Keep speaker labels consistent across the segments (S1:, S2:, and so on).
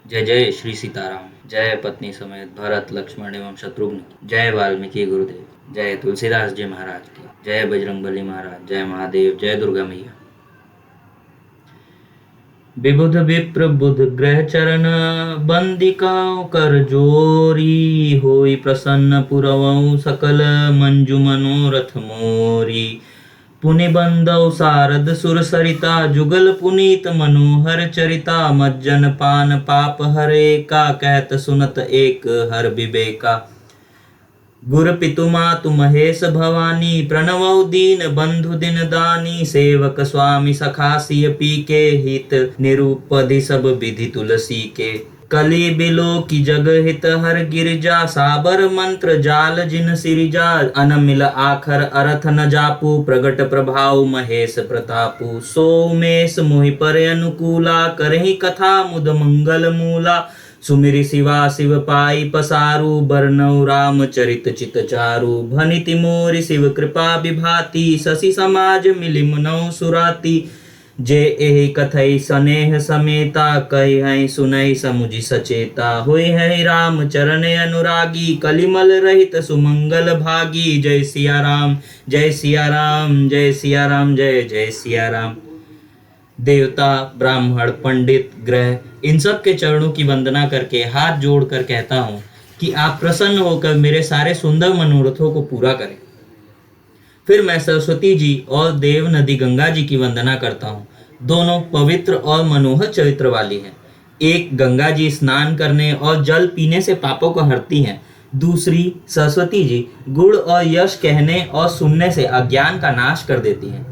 S1: जय जय श्री सीताराम। जय पत्नी समेत भरत लक्ष्मण एवं शत्रुघ्न की जय। वाल्मीकि गुरुदेव। जय तुलसीदास जी महाराज की जय। बजरंगबली महाराज। जय महादेव। जय दुर्गा मैया। विबुध विप्र बुध ग्रह चरण बंदिका कर जोरी। होई प्रसन्न पुरवऊ सकल मंजू मनोरथ मोरी। पुनि बंदौ सारद सुर सरिता जुगल पुनीत मनोहर चरिता। मज्जन पान पाप हरे का कहत सुनत एक हर विवेका। गुर पितु मातु महेश भवानी प्रणवौ दीन बंधु दिन दानी। सेवक स्वामी सखा सिय पी के हित निरूपधि सब विधि तुलसी के। कली बिलो की जग हित हर गिरजा साबर मंत्र जाल जिन सिरिजा। अनमिल आखर अरथ न जापू प्रगट प्रभाव महेश प्रतापू। सोमेश मोहि पर अनुकूला करहि कथा मुद मंगल मूला। सुमिरि शिवा शिव पाई पसारू बरनौ राम चरित चित चारु। भनिति मोरि शिव कृपा विभाति शशि समाज मिलि मुनौ सुराति। जे एहि कथई स्नेह समेता कहि सुनई समुझि सचेता। होई है राम चरण अनुरागी कलिमल रहित सुमंगल भागी। जय सिया राम जय सिया राम जय सिया राम जय जय सिया राम। देवता ब्राह्मण पंडित ग्रह इन सब के चरणों की वंदना करके हाथ जोड़कर कहता हूँ कि आप प्रसन्न होकर मेरे सारे सुंदर मनोरथों को पूरा करें। फिर मैं सरस्वती जी और देव नदी गंगा जी की वंदना करता हूँ। दोनों पवित्र और मनोहर चरित्र वाली हैं। एक गंगा जी स्नान करने और जल पीने से पापों को हरती हैं। दूसरी सरस्वती जी गुण और यश कहने और सुनने से अज्ञान का नाश कर देती हैं।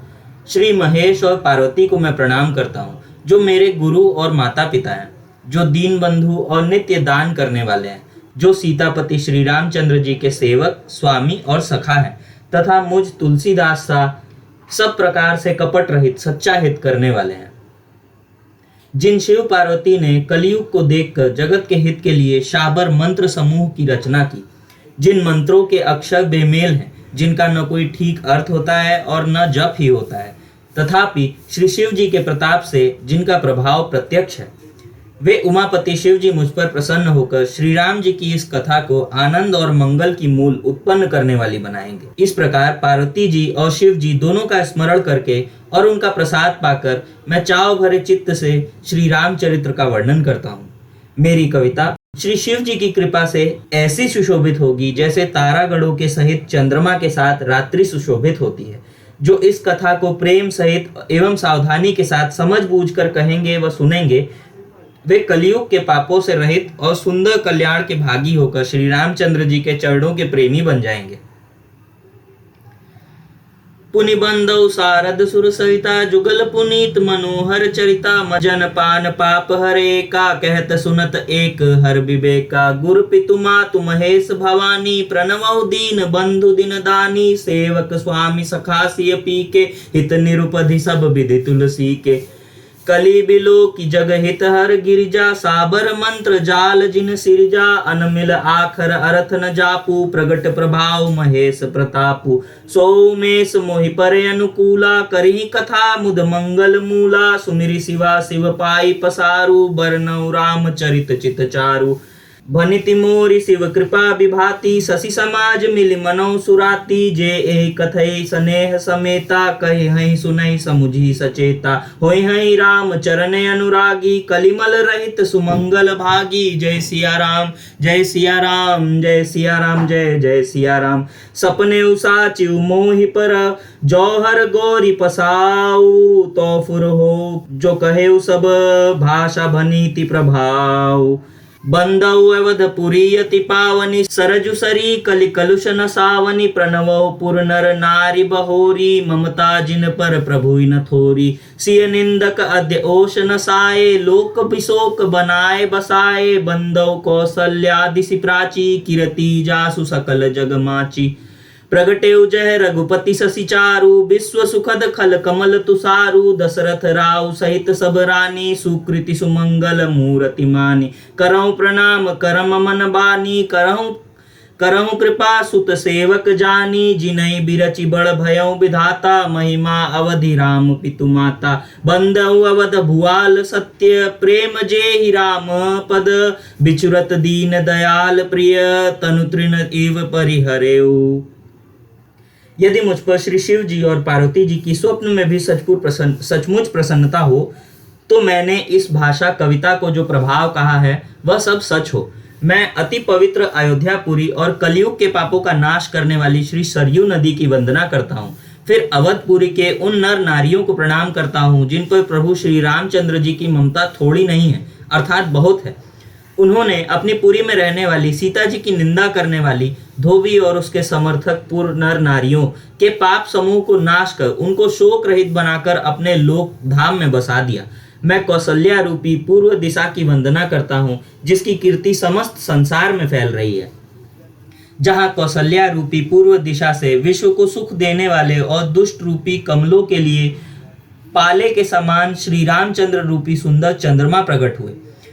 S1: श्री महेश और पार्वती को मैं प्रणाम करता हूँ, जो मेरे गुरु और माता पिता हैं, जो दीन बंधु और नित्य दान करने वाले हैं, जो सीतापति श्री रामचंद्र जी के सेवक स्वामी और सखा हैं, तथा मुझ तुलसीदास सा सब प्रकार से कपट रहित सच्चा हित करने वाले हैं। जिन शिव पार्वती ने कलयुग को देखकर जगत के हित के लिए शाबर मंत्र समूह की रचना की, जिन मंत्रों के अक्षर बेमेल हैं, जिनका न कोई ठीक अर्थ होता है और न जप ही होता है, तथापि श्री शिव जी के प्रताप से जिनका प्रभाव प्रत्यक्ष है, वे उमापति शिव जी मुझ पर प्रसन्न होकर श्री राम जी की इस कथा को आनंद और मंगल की मूल उत्पन्न करने वाली बनाएंगे। इस प्रकार पार्वती जी और शिव जी दोनों का स्मरण करके और उनका प्रसाद पाकर मैं चाव भरे चित्त से श्री रामचरित्र का वर्णन करता हूँ। मेरी कविता श्री शिव जी की कृपा से ऐसी सुशोभित होगी जैसे तारागणों के सहित चंद्रमा के साथ रात्रि सुशोभित होती है। जो इस कथा को प्रेम सहित एवं सावधानी के साथ समझ बूझकर कहेंगे व सुनेंगे, वे कलयुग के पापों से रहित और सुंदर कल्याण के भागी होकर श्री रामचंद्र जी के चरणों के प्रेमी बन जाएंगे। पुनि बंदौ सारद सुर सरिता जुगल पुनीत मनोहर चरिता। मजन पान पाप हरे का कहत सुनत एक हर विवेका। गुर पितु मातु महेश भवानी प्रणवौ दीन बंधु दिन दानी। सेवक स्वामी सखा सिय पी के हित निरूपधि सब विधि तुलसी के। कली बिलो की जग हित हर गिरिजा साबर मंत्र जाल जिन सिरजा। अनमिल आखर अरथ न जापू प्रगट प्रभाव महेश प्रतापू। सोमेश मोहि पर अनुकूला करहि कथा मुद मंगल मूला। सुमिरि शिवा शिव पाई पसारू बरनौ राम चरित चित चारु। भनिति मोरि शिव कृपा विभाति शशि समाज मिलि मनौ सुराति। जे एहि कथई स्नेह समेता कहि हई सुनई समुझि सचेता। होई हई राम चरण अनुरागी कलिमल रहित सुमंगल भागी। जय सिया राम जय सिया राम जय सिया राम जय जय सिया राम। सपने साचिव मोहि पर जौहर गोरी पसाऊ। तो फुर हो जो कहे सब भाषा भनीति प्रभाव। बंदौ अवधपुरी अति पावनी सरजु सरी कलि कलुष न सावनी। प्रणवौ पुर नर नारी बहोरी ममता जिन पर प्रभु न थोरी। सिय निंदक अद्य ओष न साए लोक विशोक बनाए बसाए। बंदौ कौसल्यादिसि प्राची कीरति जासु सकल जग माची। प्रगटे जय रघुपति शशि चारु विश्व सुखद खल कमल तुषारु। दशरथ राव सहित सब रानी सुकृति सुमंगल मूर्ति मानी। करहु प्रणाम करम मन बानी करहु करहु कृपा सुत सेवक जानी, जिनहि बिरचि बड़ भयउ विधाता, महिमा अवधि राम पितु माता। बंदउ अवध भुआल सत्य, प्रेम जेहि राम पद, बिचुरत दीन दयाल प्रिय, तनु तृण इव परिहरेउ। यदि मुझ पर श्री शिव जी और पार्वती जी की स्वप्न में भी सचमुच प्रसन्नता हो, तो मैंने इस भाषा कविता को जो प्रभाव कहा है वह सब सच हो। मैं अति पवित्र अयोध्यापुरी और कलयुग के पापों का नाश करने वाली श्री सरयू नदी की वंदना करता हूँ। फिर अवधपुरी के उन नर नारियों को प्रणाम करता हूँ जिन पर प्रभु श्री रामचंद्र जी की ममता थोड़ी नहीं है, अर्थात बहुत है। उन्होंने अपनी पुरी में रहने वाली सीता जी की निंदा करने वाली धोबी और उसके समर्थक पुर नर नारियों के पाप समूह को नाश कर उनको शोक रहित बनाकर अपने लोक धाम में बसा दिया। मैं कौशल्या रूपी पूर्व दिशा की वंदना करता हूँ, जिसकी कीर्ति समस्त संसार में फैल रही है। जहाँ कौशल्या रूपी पूर्व दिशा से विश्व को सुख देने वाले और दुष्ट रूपी कमलों के लिए पाले के समान श्री रामचंद्र रूपी सुंदर चंद्रमा प्रकट हुए।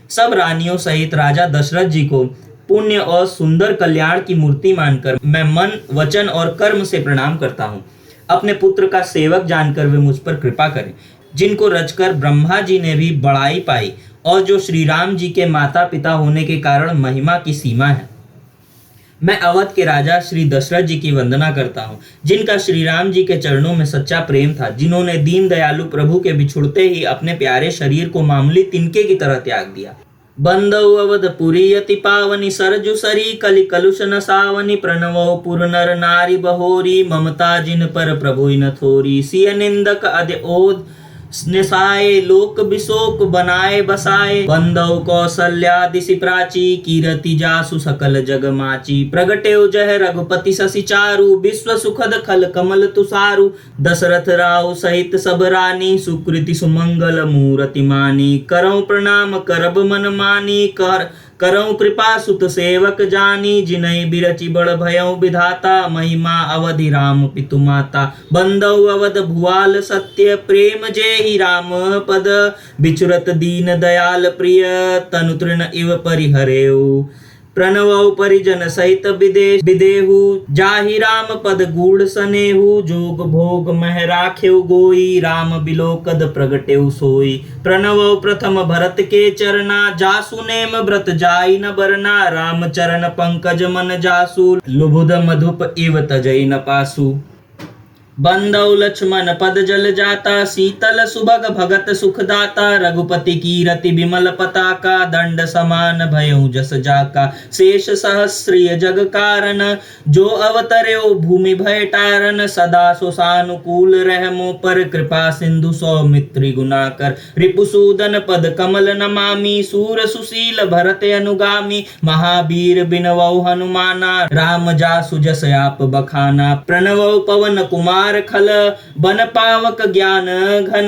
S1: सब रानियों सहित राजा दशरथ जी को पुण्य और सुंदर कल्याण की मूर्ति मानकर मैं मन, वचन और कर्म से प्रणाम करता हूँ। अपने पुत्र का सेवक जानकर वे मुझ पर कृपा करें, जिनको रचकर ब्रह्मा जी ने भी बड़ाई पाई और जो श्री राम जी के माता पिता होने के कारण महिमा की सीमा है। मैं अवध के राजा श्री दशरथ जी की वंदना करता हूँ, जिनका श्री राम जी के चरणों में सच्चा प्रेम था, जिन्होंने दीन दयालु प्रभु के बिछुड़ते ही अपने प्यारे शरीर को मामूली तिनके की तरह त्याग दिया। बंदौ अवधपुरी अति पावनी, सरजु सरी कलि कलुष न सावनी, प्रणवौ पुर नर नारी बहोरी, ममता जिन पर प्रभु न थोरी, सिय निंदक अद्य ओध निसाए, लोक बिशोक बनाए बसाए, बंदौ कौशल्या दिशि प्राची, कीरति जासु सकल जग माची, प्रगटेउ जह रघुपति शशि चारु, विश्व सुखद खल कमल तुषारु, दशरथ राव सहित सब रानी, सुकृति सुमंगल मूरति मानी, करऊं प्रणाम करब मन मानी, करऊं कृपा सुत सेवक जानी, जिनहि बिरचि बड़ भयउ विधाता, महिमा अवधि राम पितु माता। बंदौ अवध भुआल सत्य, प्रेम जेहि राम पद, बिचुरत दीन दयाल प्रिय, तनु तृण इव परिहरेउ। प्रणवौ परिजन सहित विदेश विदेहु, जाहि राम पद गूढ़ सनेहु, जोग भोग मह राखेउ गोई, राम बिलोकद प्रगटेउ सोई। प्रणवौ प्रथम भरत के चरना, जासु नेम व्रत जाई न बरना, राम चरण पंकज मन जासु, लुबुध मधुप इव तजई न पासु। बंदौ लक्ष्मण पद जल जाता, शीतल सुभग भगत सुखदाता, रघुपति कीरति विमल पताका, दंड समान भयउ जस जाका, शेष सहस्रिय जग कारण, जो अवतर्यो भूमि भय टारन, सदा सुसानुकूल रहमो पर, कृपा सिंधु सौमित्री गुणाकर, रिपुसूदन पद कमल नमामि, सूर सुशील भरत अनुगामी, महावीर बिनवौ हनुमाना, राम जासु जस आप बखाना। प्रणवौ पवन कुमार खल, बन पावक ज्ञान घन,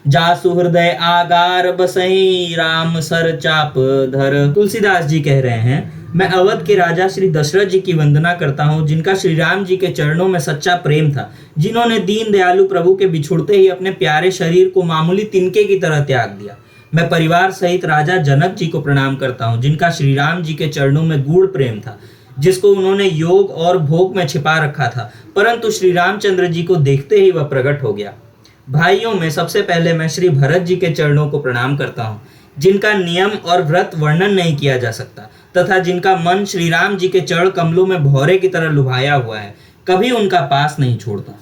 S1: जासु हृदय आगार बसई, राम सर चाप धर। तुलसीदास जी कह रहे हैं, मैं अवध के राजा श्री दशरथ जी की वंदना करता हूँ, जिनका श्री राम जी के चरणों में सच्चा प्रेम था, जिन्होंने दीन दयालु प्रभु के बिछुड़ते ही अपने प्यारे शरीर को मामूली तिनके की तरह त्याग दिया। मैं परिवार सहित राजा जनक जी को प्रणाम करता हूँ, जिनका श्री राम जी के चरणों में गूढ़ प्रेम था, जिसको उन्होंने योग और भोग में छिपा रखा था, परंतु श्री रामचंद्र जी को देखते ही वह प्रकट हो गया। भाइयों में सबसे पहले मैं श्री भरत जी के चरणों को प्रणाम करता हूँ, जिनका नियम और व्रत वर्णन नहीं किया जा सकता, तथा जिनका मन श्री राम जी के चरण कमलों में भौरे की तरह लुभाया हुआ है, कभी उनका पास नहीं छोड़ता।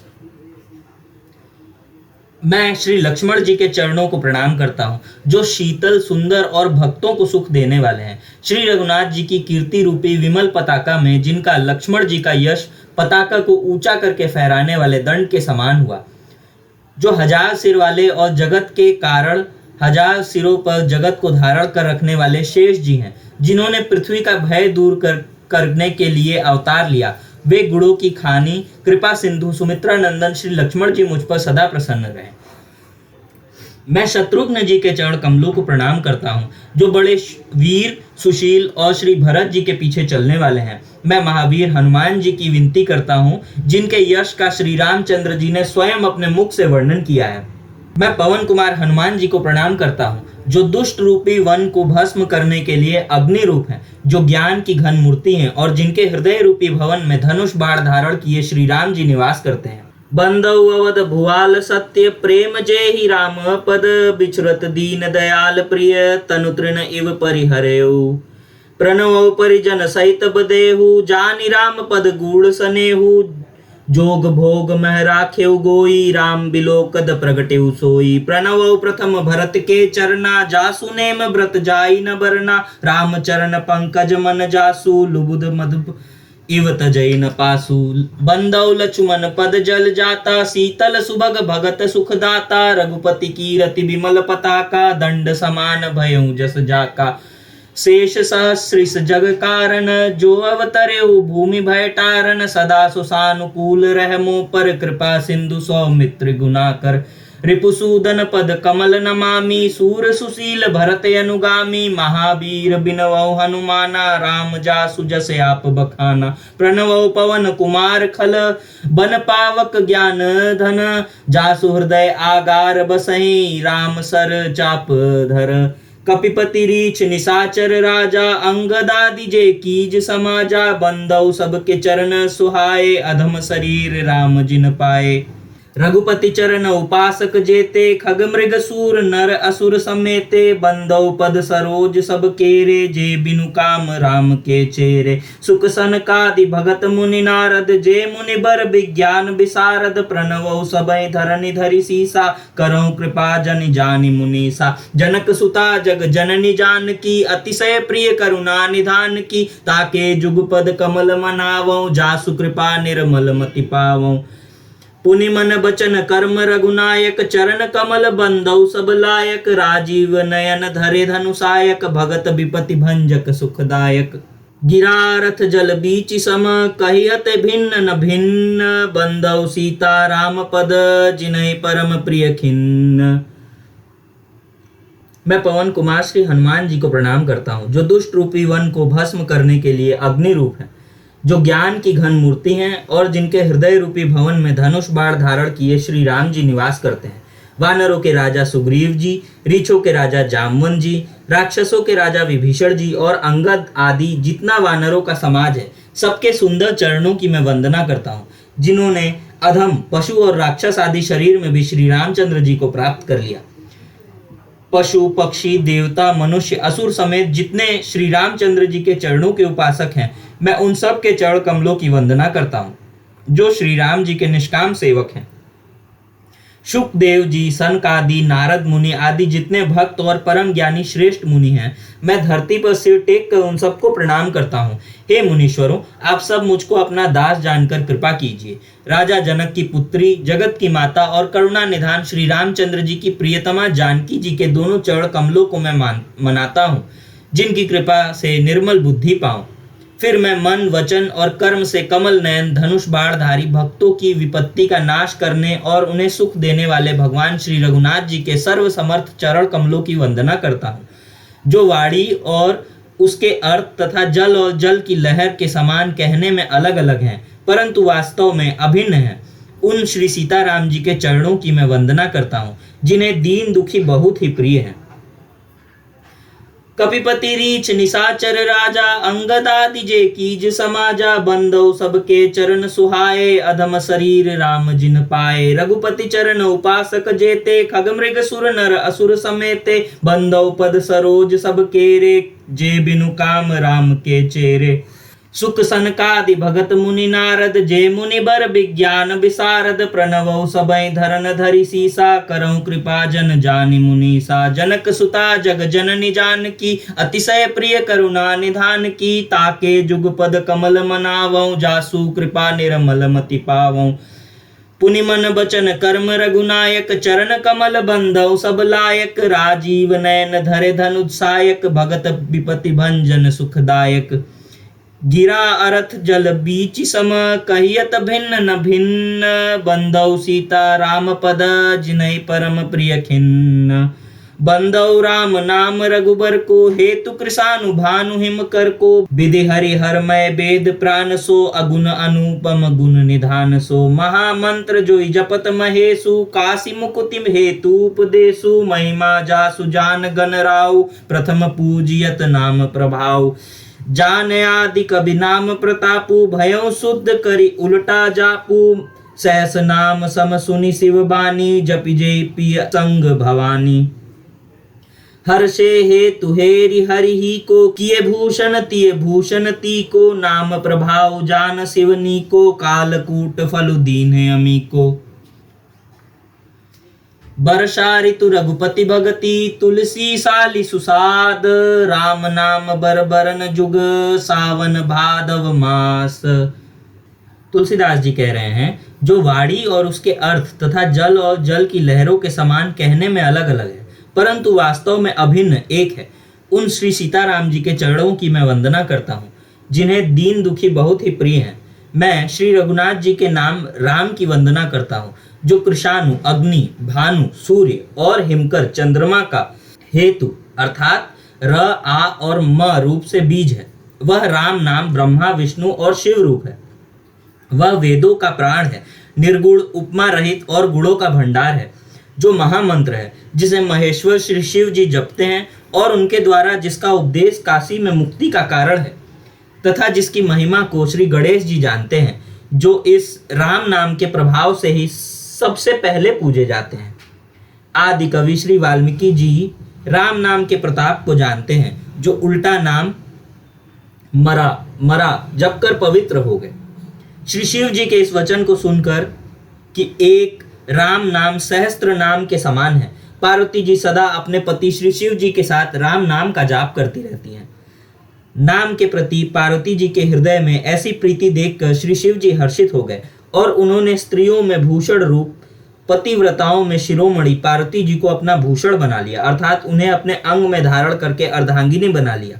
S1: मैं श्री लक्ष्मण जी के चरणों को प्रणाम करता हूँ, जो शीतल, सुंदर और भक्तों को सुख देने वाले हैं। श्री रघुनाथ जी की कीर्ति रूपी विमल पताका में जिनका लक्ष्मण जी का यश पताका को ऊंचा करके फहराने वाले दंड के समान हुआ, जो 1000 सिर वाले और जगत के कारण 1000 सिरों पर जगत को धारण कर रखने वाले शेष जी हैं, जिन्होंने पृथ्वी का भय दूर करने के लिए अवतार लिया। वे गुणों की खानी कृपा सिंधु सुमित्रा नंदन श्री लक्ष्मण जी मुझ पर सदा प्रसन्न रहे। मैं शत्रुघ्न जी के चरण कमलों को प्रणाम करता हूँ, जो बड़े वीर, सुशील और श्री भरत जी के पीछे चलने वाले हैं। मैं महावीर हनुमान जी की विनती करता हूँ, जिनके यश का श्री रामचंद्र जी ने स्वयं अपने मुख से वर्णन किया है। मैं पवन कुमार हनुमान जी को प्रणाम करता हूँ, जो दुष्ट रूपी वन को भस्म करने के लिए अग्नि रूप है, जो ज्ञान की घन मूर्ति हैं और जिनके हृदय रूपी भवन में धनुष बाण धारण किए श्री राम जी निवास करते हैं। बंदौ अवध भुआल सत्य प्रेम जय ही राम पद, बिछुरत दीन दयाल प्रिय तनु तृण इव परिहरेऊ। प्रणव परिजन सहित बदेहु, जानि राम पद गूढ़ सनेहु। जोग भोग मह राखेउ गोई, राम बिलोकद प्रगटेउ सोई। प्रणव प्रथम भरत के चरना, जासु नेम व्रत जाई न बरना। राम चरण पंकज मन जासु, लुबुध मधुप इव तजई न पासु। बंदौ लक्ष्मण पद जल जाता, शीतल सुभग भगत सुखदाता। रघुपति कीरति विमल पताका, दंड समान भयउ जस जाका। शेष सहस्रिस जग कारण, जो अवतरेउ भूमि भय टारन। सदा सुसानुकूल रहमो पर, कृपा सिंधु सौमित्र गुणाकर। रिपुसूदन पद कमल नमामि, सूर सुशील भरत अनुगामी। महावीर बिनवौ हनुमाना, राम जासु जस आप बखाना। प्रणवौ पवन कुमार खल, बन पावक ज्ञान धन। जासु हृदय आगार बसहि, राम सर चाप धर। कपिपति रीछ निशाचर राजा, अंगदादि जे कीज समाजा। बंदौ सबके चरण सुहाए, अधम शरीर राम जिन पाए। रघुपति चरण उपासक जेते, खग मृग सूर नर असुर समेते। बंदौ पद सरोज सब केरे, जे बिनु काम राम के चेरे। सुख सनकादि भगत मुनि नारद, जे मुनि बर विज्ञान विशारद। प्रणवौ सबहि धरनि धरि सीसा, करहु कृपा जनि जानि मुनीसा। जनक सुता जग जननी जानकी, अतिशय प्रिय करुणा निधान की। ताके जुगपद कमल मनावौ, जासु कृपा निर्मल मति पावौ। पुनि मन बचन कर्म रघुनायक, चरण कमल बंदौ सब लायक। राजीव नयन धरे धनुषायक, भगत विपति भंजक सुखदायक। गिरारथ जल बीच सम, कहियत भिन्न न भिन्न। बंदौ सीता राम पद, जिन्हि परम प्रिय खिन्न। मैं पवन कुमार श्री हनुमान जी को प्रणाम करता हूँ, जो दुष्ट रूपी वन को भस्म करने के लिए अग्नि रूप है, जो ज्ञान की घन मूर्ति हैं और जिनके हृदय रूपी भवन में धनुष बाण धारण किए श्री राम जी निवास करते हैं। वानरों के राजा सुग्रीव जी, रीछों के राजा जामवन जी, राक्षसों के राजा विभीषण जी और अंगद आदि जितना वानरों का समाज है, सबके सुंदर चरणों की मैं वंदना करता हूँ, जिन्होंने अधम पशु और राक्षस आदि शरीर में भी श्री रामचंद्र जी को प्राप्त कर लिया। पशु पक्षी देवता मनुष्य असुर समेत जितने श्री रामचंद्र जी के चरणों के उपासक हैं, मैं उन सब के चरण कमलों की वंदना करता हूँ, जो श्री राम जी के निष्काम सेवक हैं। शुकदेव जी, सनकादि, नारद मुनि आदि जितने भक्त और परम ज्ञानी श्रेष्ठ मुनि हैं, मैं धरती पर सिर टेक कर उन सबको प्रणाम करता हूँ। हे मुनीश्वरों, आप सब मुझको अपना दास जानकर कृपा कीजिए। राजा जनक की पुत्री, जगत की माता और करुणा निधान श्री रामचंद्र जी की प्रियतमा जानकी जी के दोनों चरण कमलों को मैं मनाता हूँ, जिनकी कृपा से निर्मल बुद्धि पाऊं। फिर मैं मन वचन और कर्म से कमल नयन धनुष बाणधारी भक्तों की विपत्ति का नाश करने और उन्हें सुख देने वाले भगवान श्री रघुनाथ जी के सर्व समर्थ चरण कमलों की वंदना करता हूँ, जो वाणी और उसके अर्थ तथा जल और जल की लहर के समान कहने में अलग अलग हैं, परंतु वास्तव में अभिन्न हैं। उन श्री सीताराम जी के चरणों की मैं वंदना करता हूँ, जिन्हें दीन दुखी बहुत ही प्रिय हैं। कपिपति रीछ निशाचर राजा, अंगदादि जे कीज समाजा। बंदौ सबके चरण सुहाए, अधम शरीर राम जिन पाए। रघुपति चरण उपासक जेते, खग मृग सुर नर असुर समेते। बंदौ पद सरोज सब केरे, जे बिनु काम राम के चेरे। सुख सनकादि भगत मुनि नारद, जे मुनि बर विज्ञान विशारद। प्रणवौ सबहि धरन धरि सीसा, करहु कृपा जन जानि मुनीसा। जनक सुता जग जननी जानकी, अतिशय प्रिय करुणा निधान की। ताके जुगपद कमल मनावौ, जासु कृपा निर्मल मति पावौ। पुनि मन बचन कर्म रघुनायक, चरण कमल बंधौ सब लायक। राजीव नयन धरे धनुषायक, भगत विपति भंजन सुखदायक। गिरा अरथ जल बीच सम, कहियत भिन्न न भिन्न। बंधौ सीता राम पद, जिन्हि परम प्रिय खिन्न। बंदौ राम नाम रघुबर को, हेतु कृषानु भानु हिम कर को। विधि हरि हरमय वेद प्राण सो, अगुण अनुपम गुण निधान सो। महामंत्र जोई जपत महेशु, काशी मुकुति हेतु उपदेशु। महिमा जासु जान गण राउ, प्रथम पूजियत नाम प्रभाव। जान आदि कवि नाम प्रतापु, भयउ शुद्ध करि उलटा जापू। सहस नाम सम सुनि शिव बानी, जपि जय पिय संग भवानी। हर्षे हेतु हेरि हरि ही को, किए भूषण तिय भूषण ती को। नाम प्रभाव जान शिवनी को, कालकूट फलु दीन अमी को। वर्षा ऋतु रघुपति भगति, तुलसी साली सुसाद। राम नाम बर बरन जुग, सावन भादव मास। तुलसीदास जी कह रहे हैं, जो वाणी और उसके अर्थ तथा जल और जल की लहरों के समान कहने में अलग अलग है, परंतु वास्तव में अभिन्न एक है, उन श्री सीताराम जी के चरणों की मैं वंदना करता हूँ, जिन्हें दीन दुखी बहुत ही प्रिय हैं। मैं श्री रघुनाथ जी के नाम राम की वंदना करता हूँ, जो कृषाणु, अग्नि, भानु, सूर्य और हिमकर चंद्रमा का हेतु अर्थात र, आ और म रूप से बीज है। वह राम नाम ब्रह्मा, विष्णु और शिव रूप है। वह वेदों का प्राण है, निर्गुण, उपमा रहित और गुणों का भंडार है, जो महामंत्र है, जिसे महेश्वर श्री शिव जी जपते हैं और उनके द्वारा जिसका उपदेश काशी में मुक्ति का कारण है, तथा जिसकी महिमा को श्री गणेश जी जानते हैं, जो इस राम नाम के प्रभाव से ही सबसे पहले पूजे जाते हैं। आदि कवि श्री वाल्मीकि जी राम नाम के प्रताप को जानते हैं, जो उल्टा नाम मरा जप कर पवित्र हो गए। श्री शिव जी के इस वचन को सुनकर कि एक राम नाम सहस्त्र नाम के समान है, पार्वती जी सदा अपने पति श्री शिव जी के साथ राम नाम का जाप करती रहती हैं। नाम के प्रति पार्वती जी के हृदय में ऐसी प्रीति देखकर श्री शिव जी हर्षित हो गए और उन्होंने स्त्रियों में भूषण रूप, पतिव्रताओं में शिरोमणि पार्वती जी को अपना भूषण बना लिया, अर्थात उन्हें अपने अंग में धारण करके अर्धांगिनी बना लिया।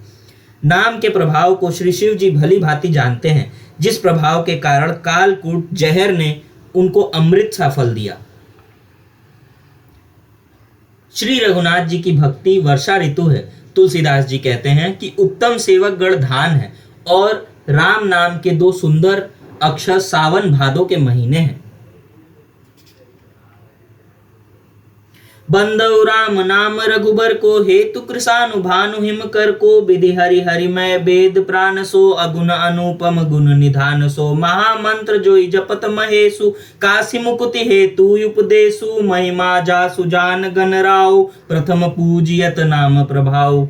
S1: नाम के प्रभाव को श्री शिव जी भली भांति जानते हैं, जिस प्रभाव के कारण कालकूट जहर ने उनको अमृत सा फल दिया। श्री रघुनाथ जी की भक्ति वर्षा ऋतु है। तुलसीदास जी कहते हैं कि उत्तम सेवक गण धान है और राम नाम के दो सुंदर अक्षर सावन भादो के महीने हैं। बंदौ राम नाम रघुबर को, हेतु कृषानु भानु हिम कर को। विधि हरि हरिमय वेद प्राण सो, अगुण अनुपम गुण निधान सो। महामंत्र जोई जपत महेशु, काशी मुकुति हेतु उपदेशु। महिमा जासु जान गण राउ, प्रथम पूजियत नाम प्रभाव।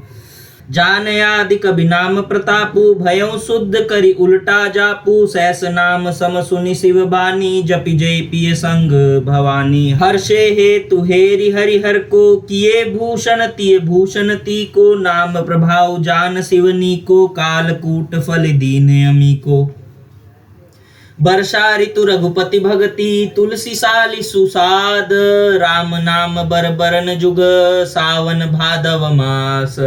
S1: जान आदि कवि नाम प्रतापु, भयउ शुद्ध करि उलटा जापू। सहस नाम सम सुनि शिव बानी, जपि जय पिय संग भवानी। हर्षे हेतु हेरि हरि हर को, किए भूषण तिय भूषण ती को। नाम प्रभाव जान शिवनी को, कालकूट फल दीन अमी को। वर्षा ऋतु रघुपति भगति, तुलसी साली सुसाद। राम नाम बर बरन जुग, सावन भादव मास।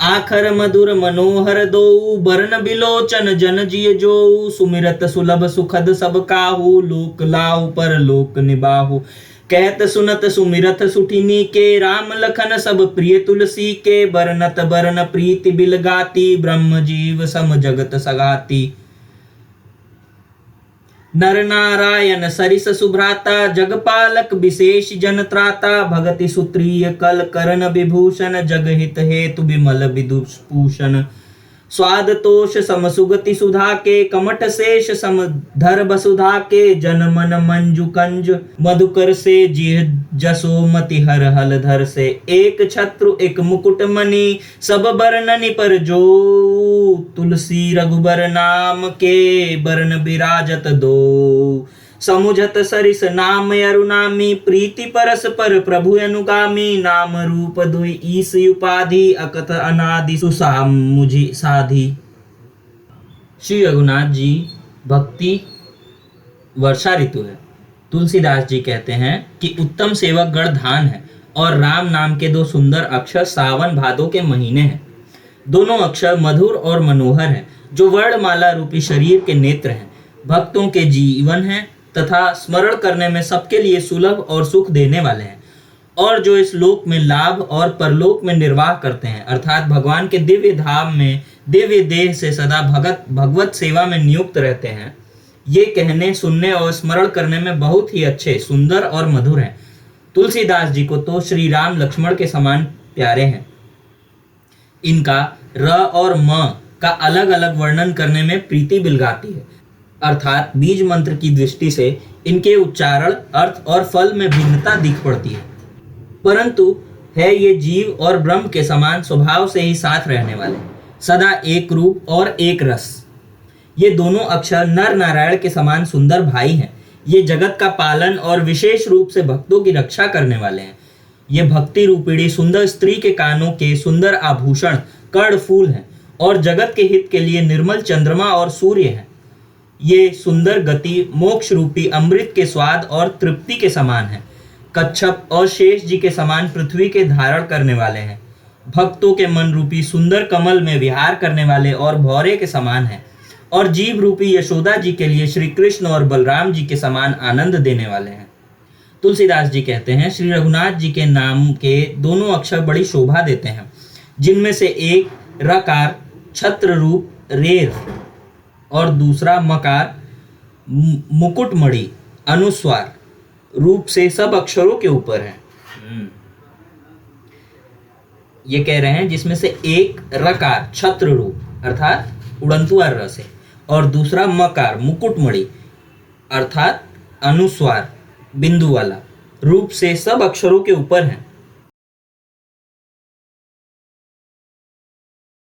S1: आखर मधुर मनोहर दो, बरन बिलोचन जन जिय जो। सुमिरत सुलभ सुखद सब काहू, लोक लाऊ पर लोक निबाहु। कहत सुनत सुमिरत सुठिनी के, राम लखन सब प्रिय तुलसी के। बरनत बरन प्रीति बिल गाती, ब्रह्म जीव सम जगत सगाती। नर नारायण सरिस सुभ्राता, जगपालक विशेष जन त्राता। भगति सुत्रिय कल करण विभूषण, जगहित हेतु विमल विदुषभूषण। स्वाद तोष सम सुगति सुधा के, कमठ शेष सम धर वसुधा के। जन मन मंजु कंज मधुकर से, जिह जसोमति हर हल धर से। एक छत्रु एक मुकुट मणि, सब बरननि पर जो। तुलसी रघुबर नाम के, बरन बिराजत दो। समुझत सरिस नाम अरुनामी, प्रीति परस पर प्रभु अनुगामी। नाम रूप दुई ईस उपाधि, अकथ अनादि सुसाम मुझि साधी। श्री रघुनाथ जी भक्ति वर्षा ऋतु है। तुलसीदास जी कहते हैं कि उत्तम सेवक गण धान है और राम नाम के दो सुंदर अक्षर सावन भादो के महीने हैं। दोनों अक्षर मधुर और मनोहर हैं, जो वर्णमाला रूपी शरीर के नेत्र हैं, भक्तों के जीवन हैं तथा स्मरण करने में सबके लिए सुलभ और सुख देने वाले हैं। और जो इस लोक में लाभ और परलोक में निर्वाह करते हैं, अर्थात भगवान के दिव्य धाम में दिव्य देह से सदा भगवत सेवा में नियुक्त रहते हैं, ये कहने, सुनने और स्मरण करने में बहुत ही अच्छे, सुंदर और मधुर हैं। तुलसीदास जी को तो श्री राम लक्ष्मण के समान प्यारे हैं। इनका र और म का अलग अलग वर्णन करने में प्रीति बिलगाती है, अर्थात बीज मंत्र की दृष्टि से इनके उच्चारण, अर्थ और फल में भिन्नता दिख पड़ती है, परंतु है ये जीव और ब्रह्म के समान स्वभाव से ही साथ रहने वाले, सदा एक रूप और एक रस। ये दोनों अक्षर नर नारायण के समान सुंदर भाई हैं। ये जगत का पालन और विशेष रूप से भक्तों की रक्षा करने वाले हैं। ये भक्ति रूपिणी सुंदर स्त्री के कानों के सुंदर आभूषण कर्ण फूल हैं और जगत के हित के लिए निर्मल चंद्रमा और सूर्य हैं। ये सुंदर गति मोक्ष रूपी अमृत के स्वाद और तृप्ति के समान है। कच्छप और शेष जी के समान पृथ्वी के धारण करने वाले हैं। भक्तों के मन रूपी सुंदर कमल में विहार करने वाले और भौरे के समान हैं, और जीव रूपी यशोदा जी के लिए श्री कृष्ण और बलराम जी के समान आनंद देने वाले हैं। तुलसीदास जी कहते हैं, श्री रघुनाथ जी के नाम के दोनों अक्षर बड़ी शोभा देते हैं, जिनमें से एक रकार छत्र रूप रेर और दूसरा मकार मुकुटमणि अनुस्वार रूप से सब अक्षरों के ऊपर है। ये कह रहे हैं जिसमें से एक रकार छत्र रूप अर्थात उड़ंतुआर रस है, और दूसरा मकार मुकुटमणि अर्थात अनुस्वार बिंदु वाला रूप से सब अक्षरों के ऊपर है।